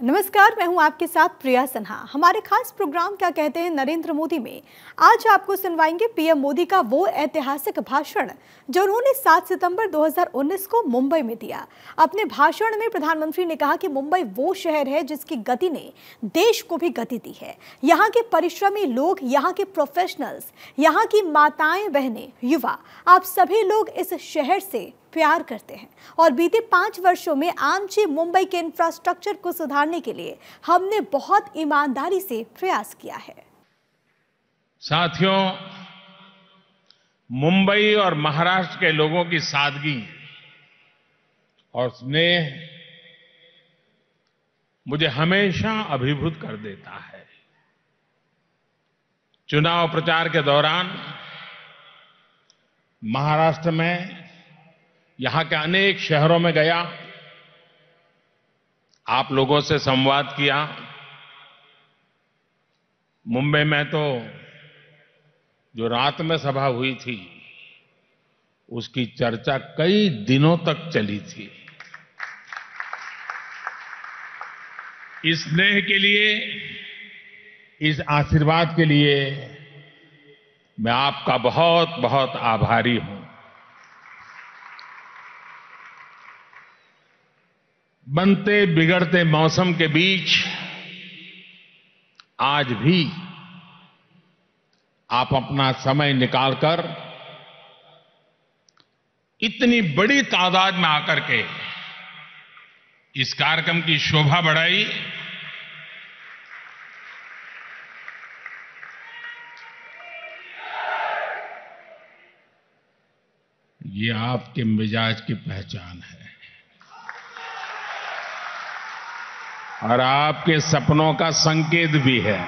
नमस्कार, मैं हूं आपके साथ प्रिया सिन्हा। हमारे खास प्रोग्राम क्या कहते हैं नरेंद्र मोदी में आज आपको सुनवाएंगे पीएम मोदी का वो ऐतिहासिक भाषण जो उन्होंने 7 सितंबर 2019 को मुंबई में दिया। अपने भाषण में प्रधानमंत्री ने कहा कि मुंबई वो शहर है जिसकी गति ने देश को भी गति दी है। यहाँ के परिश्रमी लोग, यहाँ के प्रोफेशनल्स, यहाँ की माताएं बहनें, युवा, आप सभी लोग इस शहर से प्यार करते हैं और बीते 5 वर्षों में आमची मुंबई के इंफ्रास्ट्रक्चर को सुधारने के लिए हमने बहुत ईमानदारी से प्रयास किया है। साथियों, मुंबई और महाराष्ट्र के लोगों की सादगी और स्नेह मुझे हमेशा अभिभूत कर देता है। चुनाव प्रचार के दौरान महाराष्ट्र में यहां के अनेक शहरों में गया, आप लोगों से संवाद किया। मुंबई में तो जो रात में सभा हुई थी उसकी चर्चा कई दिनों तक चली थी। इस स्नेह के लिए, इस आशीर्वाद के लिए मैं आपका बहुत बहुत आभारी हूं। बनते बिगड़ते मौसम के बीच आज भी आप अपना समय निकालकर इतनी बड़ी तादाद में आकर के इस कार्यक्रम की शोभा बढ़ाई। ये आपके मिजाज की पहचान है और आपके सपनों का संकेत भी है।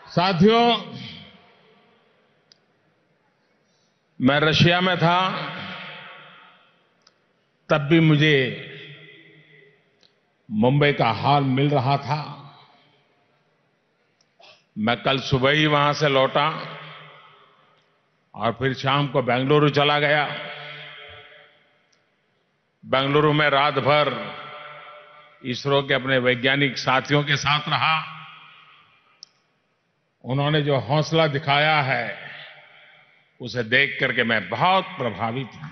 साथियों, मैं रशिया में था, तब भी मुझे मुंबई का हाल मिल रहा था। मैं कल सुबह ही वहां से लौटा और फिर शाम को बेंगलुरु चला गया। बेंगलुरु में रात भर इसरो के अपने वैज्ञानिक साथियों के साथ रहा। उन्होंने जो हौसला दिखाया है उसे देख करके मैं बहुत प्रभावित हूं।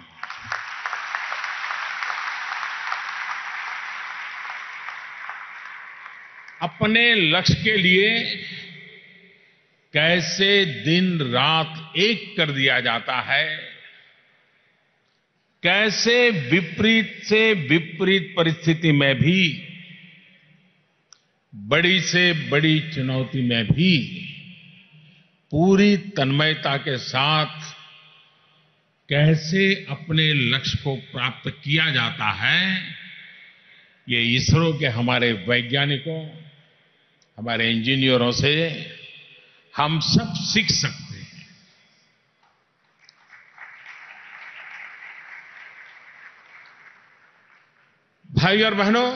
अपने लक्ष्य के लिए कैसे दिन रात एक कर दिया जाता है, कैसे विपरीत से विपरीत परिस्थिति में भी, बड़ी से बड़ी चुनौती में भी पूरी तन्मयता के साथ कैसे अपने लक्ष्य को प्राप्त किया जाता है, ये इसरो के हमारे वैज्ञानिकों, हमारे इंजीनियरों से हम सब सीख सकते हैं। भाई और बहनों,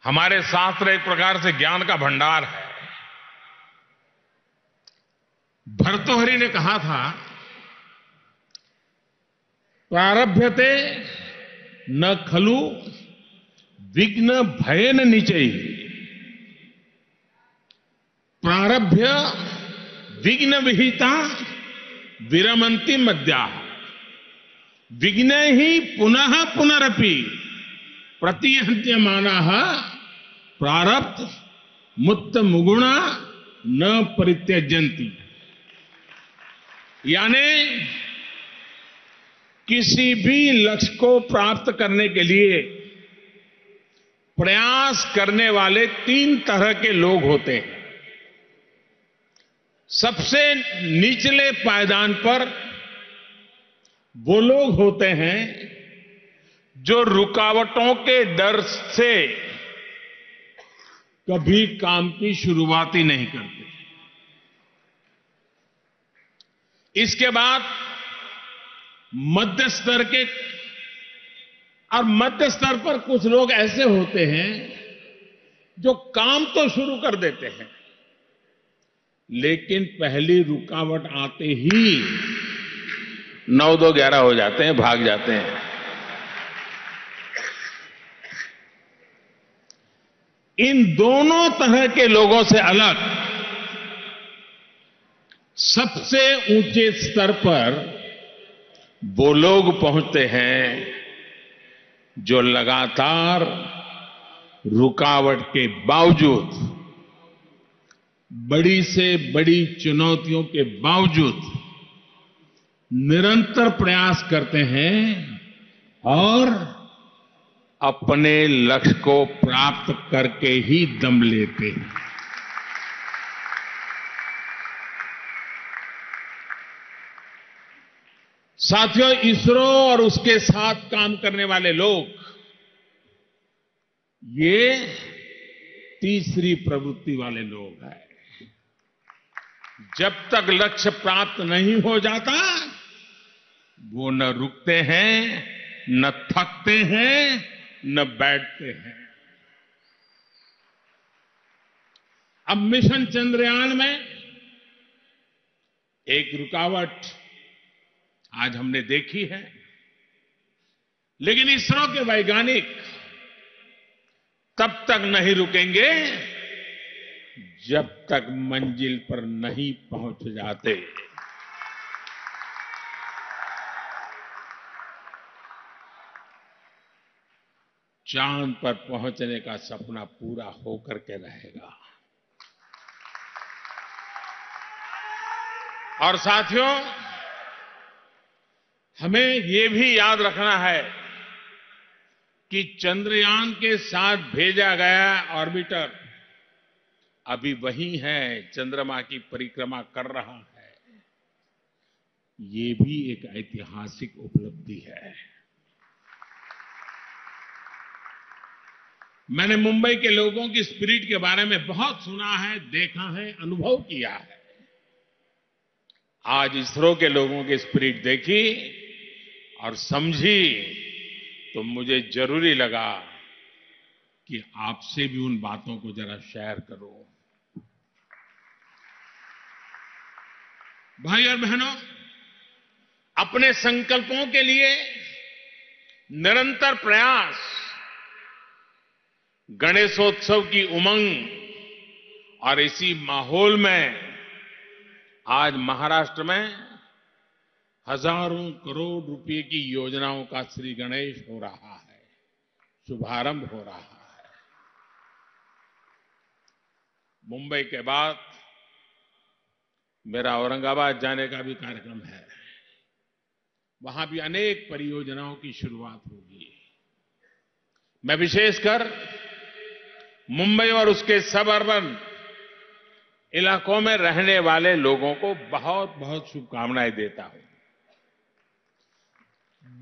हमारे शास्त्र एक प्रकार से ज्ञान का भंडार है। भर्तृहरि ने कहा था, प्रारभ्यते न खलु विघ्न भयेन निचैः, प्रारभ्य विघ्न विहिता विरमन्ति मद्याः, विघ्न ही पुनः पुनरपि प्रतिहन्यमानाः प्रारब्ध मुक्त मुगुणा न परित्यजन्ति। यानी किसी भी लक्ष्य को प्राप्त करने के लिए प्रयास करने वाले 3 तरह के लोग होते हैं। सबसे निचले पायदान पर वो लोग होते हैं जो रुकावटों के डर से कभी काम की शुरुआत ही नहीं करते। इसके बाद मध्य स्तर के, और मध्य स्तर पर कुछ लोग ऐसे होते हैं जो काम तो शुरू कर देते हैं, लेकिन पहली रुकावट आते ही 9-2-11 हो जाते हैं, भाग जाते हैं। इन दोनों तरह के लोगों से अलग सबसे ऊंचे स्तर पर वो लोग पहुंचते हैं जो लगातार रुकावट के बावजूद, बड़ी से बड़ी चुनौतियों के बावजूद निरंतर प्रयास करते हैं और अपने लक्ष्य को प्राप्त करके ही दम लेते हैं। साथियों, इसरो और उसके साथ काम करने वाले लोग ये तीसरी प्रवृत्ति वाले लोग हैं। जब तक लक्ष्य प्राप्त नहीं हो जाता, वो न रुकते हैं, न थकते हैं, न बैठते हैं। अब मिशन चंद्रयान में एक रुकावट आज हमने देखी है, लेकिन इसरो के वैज्ञानिक तब तक नहीं रुकेंगे जब तक मंजिल पर नहीं पहुंच जाते। चांद पर पहुंचने का सपना पूरा होकर के रहेगा। और साथियों, हमें ये भी याद रखना है कि चंद्रयान के साथ भेजा गया ऑर्बिटर अभी वही है, चंद्रमा की परिक्रमा कर रहा है। ये भी एक ऐतिहासिक उपलब्धि है। मैंने मुंबई के लोगों की स्पिरिट के बारे में बहुत सुना है, देखा है, अनुभव किया है। आज इसरो के लोगों की स्पिरिट देखी और समझी तो मुझे जरूरी लगा कि आपसे भी उन बातों को जरा शेयर करो। भाई और बहनों, अपने संकल्पों के लिए निरंतर प्रयास, गणेशोत्सव की उमंग और इसी माहौल में आज महाराष्ट्र में हजारों करोड़ रुपए की योजनाओं का श्री गणेश हो रहा है, शुभारंभ हो रहा है। मुंबई के बाद मेरा औरंगाबाद जाने का भी कार्यक्रम है। वहां भी अनेक परियोजनाओं की शुरुआत होगी। मैं विशेषकर मुंबई और उसके सब अर्बन इलाकों में रहने वाले लोगों को बहुत बहुत शुभकामनाएं देता हूं।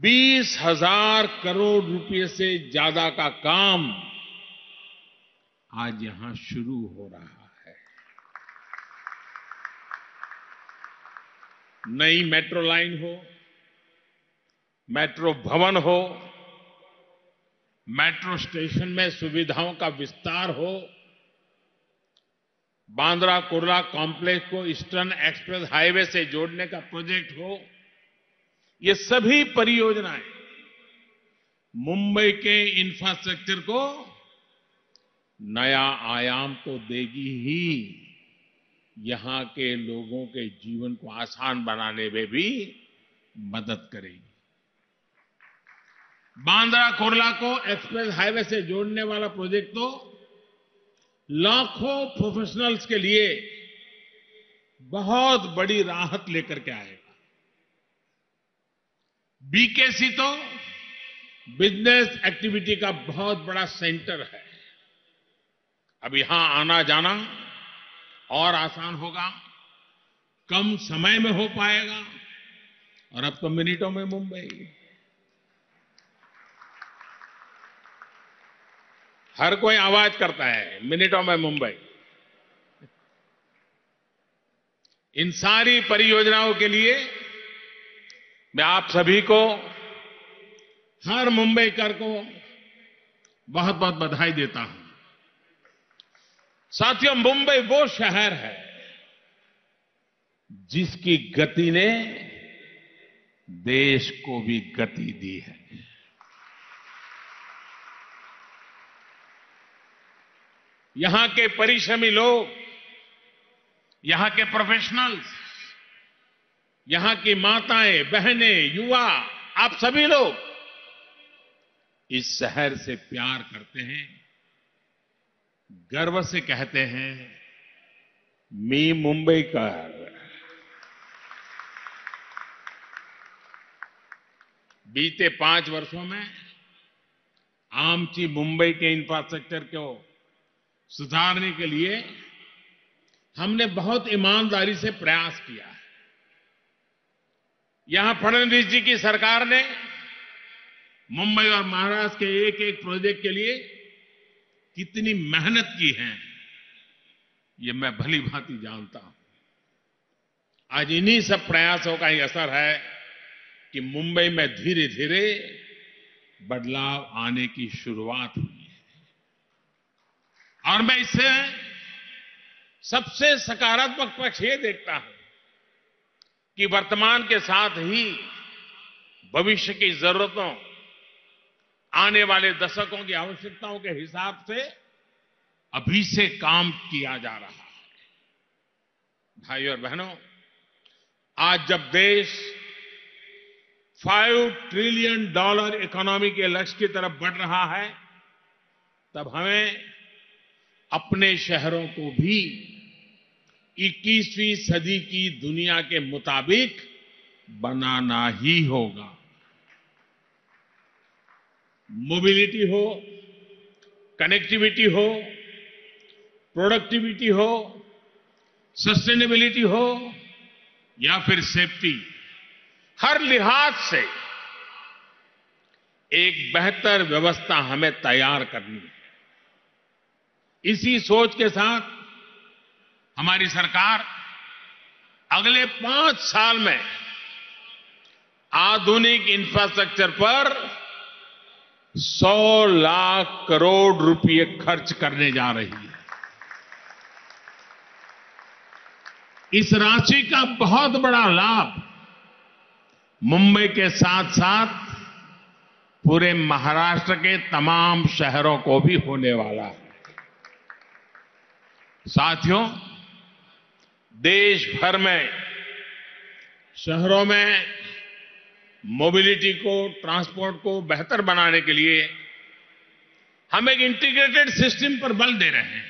20,000 करोड़ रुपए से ज्यादा का काम आज यहां शुरू हो रहा है। नई मेट्रो लाइन हो, मेट्रो भवन हो, मेट्रो स्टेशन में सुविधाओं का विस्तार हो, बांद्रा कुर्ला कॉम्प्लेक्स को ईस्टर्न एक्सप्रेस हाईवे से जोड़ने का प्रोजेक्ट हो, ये सभी परियोजनाएं मुंबई के इंफ्रास्ट्रक्चर को नया आयाम तो देगी ही, यहां के लोगों के जीवन को आसान बनाने में भी मदद करेगी। बांद्रा कुर्ला को एक्सप्रेस हाईवे से जोड़ने वाला प्रोजेक्ट तो लाखों प्रोफेशनल्स के लिए बहुत बड़ी राहत लेकर के आएगा। बीकेसी तो बिजनेस एक्टिविटी का बहुत बड़ा सेंटर है। अब यहां आना जाना और आसान होगा, कम समय में हो पाएगा, और अब तो मिनटों में मुंबई। हर कोई आवाज करता है, मिनटों में मुंबई। इन सारी परियोजनाओं के लिए मैं आप सभी को, हर मुंबईकर को बहुत बहुत बधाई देता हूं। साथियों, मुंबई वो शहर है जिसकी गति ने देश को भी गति दी है। यहां के परिश्रमी लोग, यहां के प्रोफेशनल्स, यहां की माताएं, बहनें, युवा, आप सभी लोग इस शहर से प्यार करते हैं, गर्व से कहते हैं, मी मुंबईकर। बीते 5 वर्षों में आमची मुंबई के इंफ्रास्ट्रक्चर को सुधारने के लिए हमने बहुत ईमानदारी से प्रयास किया है। यहां फडणवीस जी की सरकार ने मुंबई और महाराष्ट्र के एक एक प्रोजेक्ट के लिए कितनी मेहनत की है, ये मैं भली भांति जानता हूं। आज इन्हीं सब प्रयासों का ही असर है कि मुंबई में धीरे धीरे बदलाव आने की शुरुआत हुई है। और मैं इससे सबसे सकारात्मक पक्ष ये देखता हूं कि वर्तमान के साथ ही भविष्य की जरूरतों, आने वाले दशकों की आवश्यकताओं के हिसाब से अभी से काम किया जा रहा है। भाइयों और बहनों, आज जब देश $5 ट्रिलियन इकोनॉमी के लक्ष्य की तरफ बढ़ रहा है, तब हमें अपने शहरों को भी 21वीं सदी की दुनिया के मुताबिक बनाना ही होगा। मोबिलिटी हो, कनेक्टिविटी हो, प्रोडक्टिविटी हो, सस्टेनेबिलिटी हो या फिर सेफ्टी, हर लिहाज से एक बेहतर व्यवस्था हमें तैयार करनी है। इसी सोच के साथ हमारी सरकार अगले 5 साल में आधुनिक इंफ्रास्ट्रक्चर पर 100 लाख करोड़ रुपए खर्च करने जा रही है। इस राशि का बहुत बड़ा लाभ मुंबई के साथ साथ पूरे महाराष्ट्र के तमाम शहरों को भी होने वाला है। साथियों, देश भर में शहरों में मोबिलिटी को, ट्रांसपोर्ट को बेहतर बनाने के लिए हम एक इंटीग्रेटेड सिस्टम पर बल दे रहे हैं।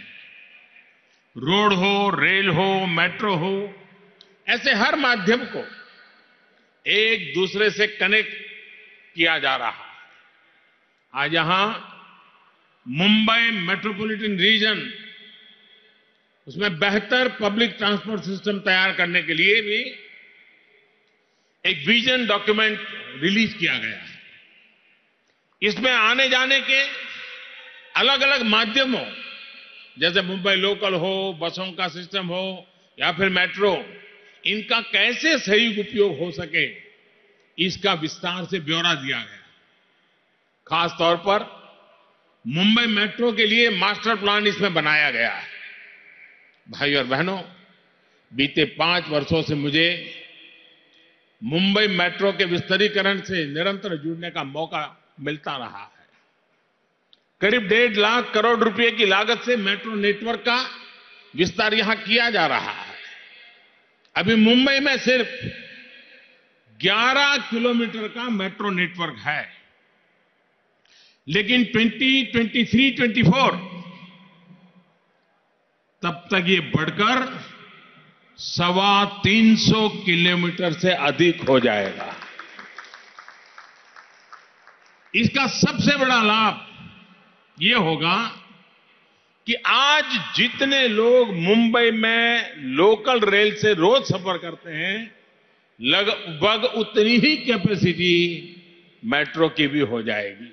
रोड हो, रेल हो, मेट्रो हो, ऐसे हर माध्यम को एक दूसरे से कनेक्ट किया जा रहा है। आज यहां मुंबई मेट्रोपॉलिटन रीजन, उसमें बेहतर पब्लिक ट्रांसपोर्ट सिस्टम तैयार करने के लिए भी एक विजन डॉक्यूमेंट रिलीज किया गया है। इसमें आने जाने के अलग अलग माध्यमों, जैसे मुंबई लोकल हो, बसों का सिस्टम हो या फिर मेट्रो, इनका कैसे सही उपयोग हो सके, इसका विस्तार से ब्यौरा दिया गया। खास तौर पर मुंबई मेट्रो के लिए मास्टर प्लान इसमें बनाया गया है। भाई और बहनों, बीते 5 वर्षों से मुझे मुंबई मेट्रो के विस्तारीकरण से निरंतर जुड़ने का मौका मिलता रहा है। करीब 1.5 लाख करोड़ रुपए की लागत से मेट्रो नेटवर्क का विस्तार यहां किया जा रहा है। अभी मुंबई में सिर्फ 11 किलोमीटर का मेट्रो नेटवर्क है, लेकिन 2023-24 तब तक ये बढ़कर 350 किलोमीटर से अधिक हो जाएगा। इसका सबसे बड़ा लाभ ये होगा कि आज जितने लोग मुंबई में लोकल रेल से रोज सफर करते हैं, लगभग उतनी ही कैपेसिटी मेट्रो की भी हो जाएगी।